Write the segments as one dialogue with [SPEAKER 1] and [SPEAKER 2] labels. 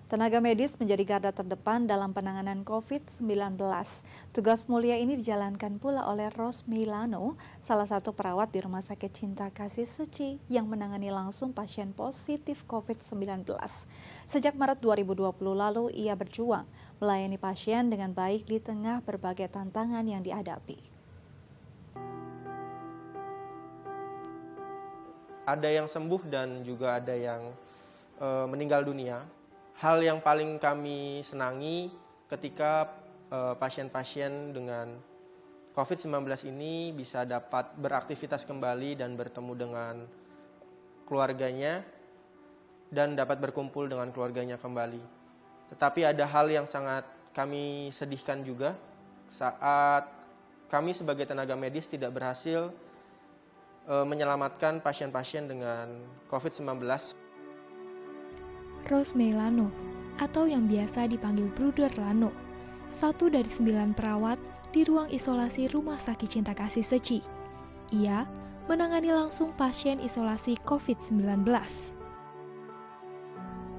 [SPEAKER 1] Tenaga medis menjadi garda terdepan dalam penanganan COVID-19. Tugas mulia ini dijalankan pula oleh Rose Meilano, salah satu perawat di Rumah Sakit Cinta Kasih Seci yang menangani langsung pasien positif COVID-19. Sejak Maret 2020 lalu, ia berjuang melayani pasien dengan baik di tengah berbagai tantangan yang dihadapi.
[SPEAKER 2] Ada yang sembuh dan juga ada yang meninggal dunia. Hal yang paling kami senangi ketika pasien-pasien dengan COVID-19 ini bisa dapat beraktivitas kembali dan bertemu dengan keluarganya dan dapat berkumpul dengan keluarganya kembali. Tetapi ada hal yang sangat kami sedihkan juga saat kami sebagai tenaga medis tidak berhasil menyelamatkan pasien-pasien dengan COVID-19.
[SPEAKER 3] Rose Meilano, atau yang biasa dipanggil Bruder Lano, satu dari 9 perawat di ruang isolasi Rumah Sakit Cinta Kasih Seci. Ia menangani langsung pasien isolasi COVID-19.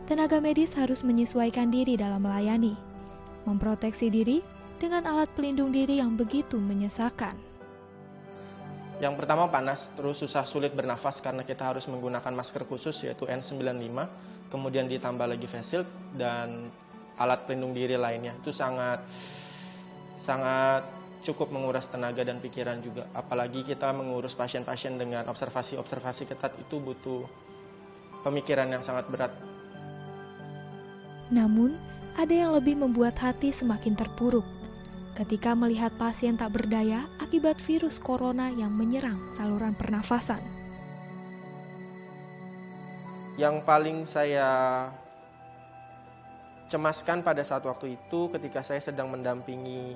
[SPEAKER 3] Tenaga medis harus menyesuaikan diri dalam melayani, memproteksi diri dengan alat pelindung diri yang begitu menyesakan.
[SPEAKER 2] Yang pertama panas, terus susah sulit bernafas karena kita harus menggunakan masker khusus yaitu N95. Kemudian ditambah lagi face shield dan alat pelindung diri lainnya. Itu sangat cukup menguras tenaga dan pikiran juga. Apalagi kita mengurus pasien-pasien dengan observasi ketat, itu butuh pemikiran yang sangat berat.
[SPEAKER 3] Namun, ada yang lebih membuat hati semakin terpuruk ketika melihat pasien tak berdaya akibat virus corona yang menyerang saluran pernafasan.
[SPEAKER 2] Yang paling saya cemaskan pada saat waktu itu ketika saya sedang mendampingi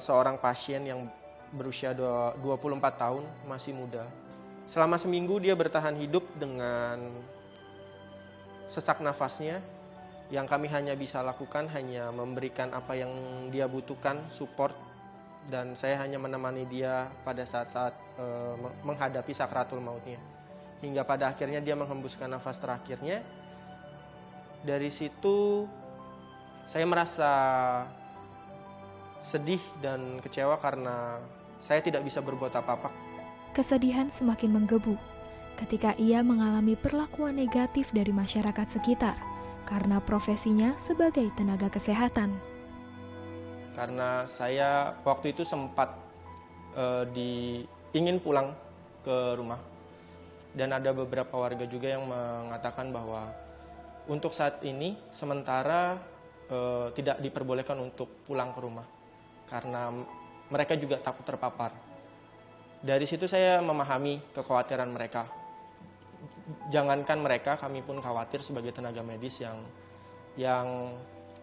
[SPEAKER 2] seorang pasien yang berusia 24 tahun, masih muda. Selama seminggu dia bertahan hidup dengan sesak nafasnya. Yang kami hanya bisa lakukan hanya memberikan apa yang dia butuhkan, support, dan saya hanya menemani dia pada saat-saat menghadapi sakratul mautnya. Hingga pada akhirnya dia menghembuskan nafas terakhirnya. Dari situ saya merasa sedih dan kecewa karena saya tidak bisa berbuat apa-apa.
[SPEAKER 3] Kesedihan semakin menggebu ketika ia mengalami perlakuan negatif dari masyarakat sekitar karena profesinya sebagai tenaga kesehatan.
[SPEAKER 2] Karena saya waktu itu sempat ingin pulang ke rumah. Dan ada beberapa warga juga yang mengatakan bahwa untuk saat ini sementara tidak diperbolehkan untuk pulang ke rumah karena mereka juga takut terpapar. Dari situ saya memahami kekhawatiran mereka. Jangankan mereka, kami pun khawatir sebagai tenaga medis yang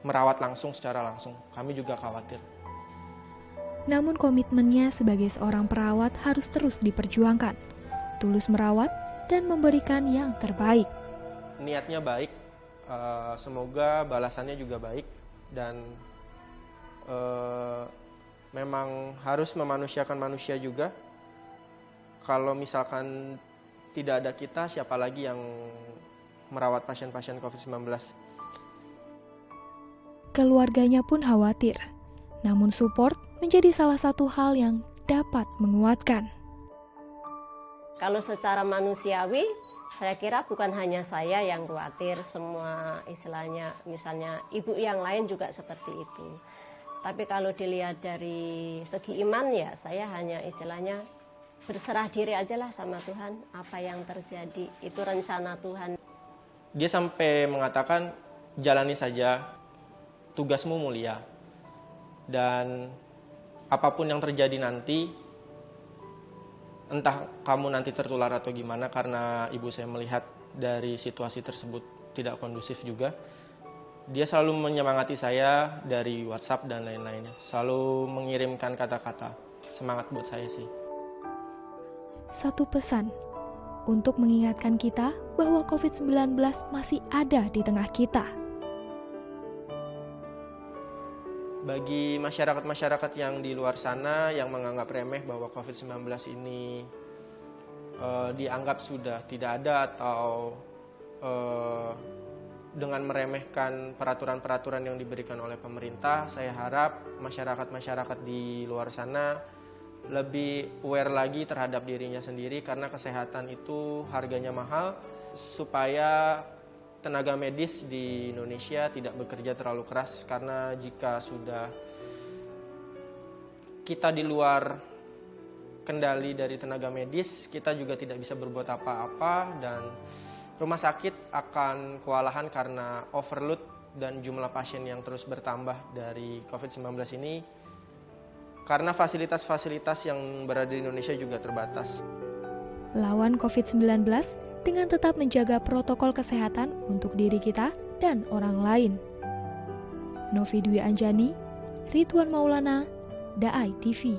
[SPEAKER 2] merawat langsung secara langsung. Kami juga khawatir.
[SPEAKER 3] Namun komitmennya sebagai seorang perawat harus terus diperjuangkan. Tulus merawat dan memberikan yang terbaik.
[SPEAKER 2] Niatnya baik, semoga balasannya juga baik dan memang harus memanusiakan manusia juga. Kalau misalkan tidak ada kita, siapa lagi yang merawat pasien-pasien COVID-19?
[SPEAKER 3] Keluarganya pun khawatir, namun support menjadi salah satu hal yang dapat menguatkan.
[SPEAKER 4] Kalau secara manusiawi, saya kira bukan hanya saya yang khawatir, semua istilahnya, misalnya ibu yang lain juga seperti itu. Tapi kalau dilihat dari segi iman ya, saya hanya istilahnya berserah diri aja lah sama Tuhan. Apa yang terjadi, itu rencana Tuhan.
[SPEAKER 2] Dia sampai mengatakan, jalani saja, tugasmu mulia. Dan apapun yang terjadi nanti, entah kamu nanti tertular atau gimana, karena ibu saya melihat dari situasi tersebut tidak kondusif juga. Dia selalu menyemangati saya dari WhatsApp dan lain-lainnya. Selalu mengirimkan kata-kata semangat buat saya sih.
[SPEAKER 3] Satu pesan untuk mengingatkan kita bahwa COVID-19 masih ada di tengah kita.
[SPEAKER 2] Bagi masyarakat-masyarakat yang di luar sana yang menganggap remeh bahwa COVID-19 ini dianggap sudah tidak ada atau dengan meremehkan peraturan-peraturan yang diberikan oleh pemerintah. Saya harap masyarakat-masyarakat di luar sana lebih aware lagi terhadap dirinya sendiri, karena kesehatan itu harganya mahal, supaya tenaga medis di Indonesia tidak bekerja terlalu keras, karena jika sudah kita di luar kendali dari tenaga medis, kita juga tidak bisa berbuat apa-apa, dan rumah sakit akan kewalahan karena overload dan jumlah pasien yang terus bertambah dari COVID-19 ini, karena fasilitas-fasilitas yang berada di Indonesia juga terbatas.
[SPEAKER 3] Lawan COVID-19 dengan tetap menjaga protokol kesehatan untuk diri kita dan orang lain. Novi Dwi Anjani, Ridwan Maulana, Daai TV.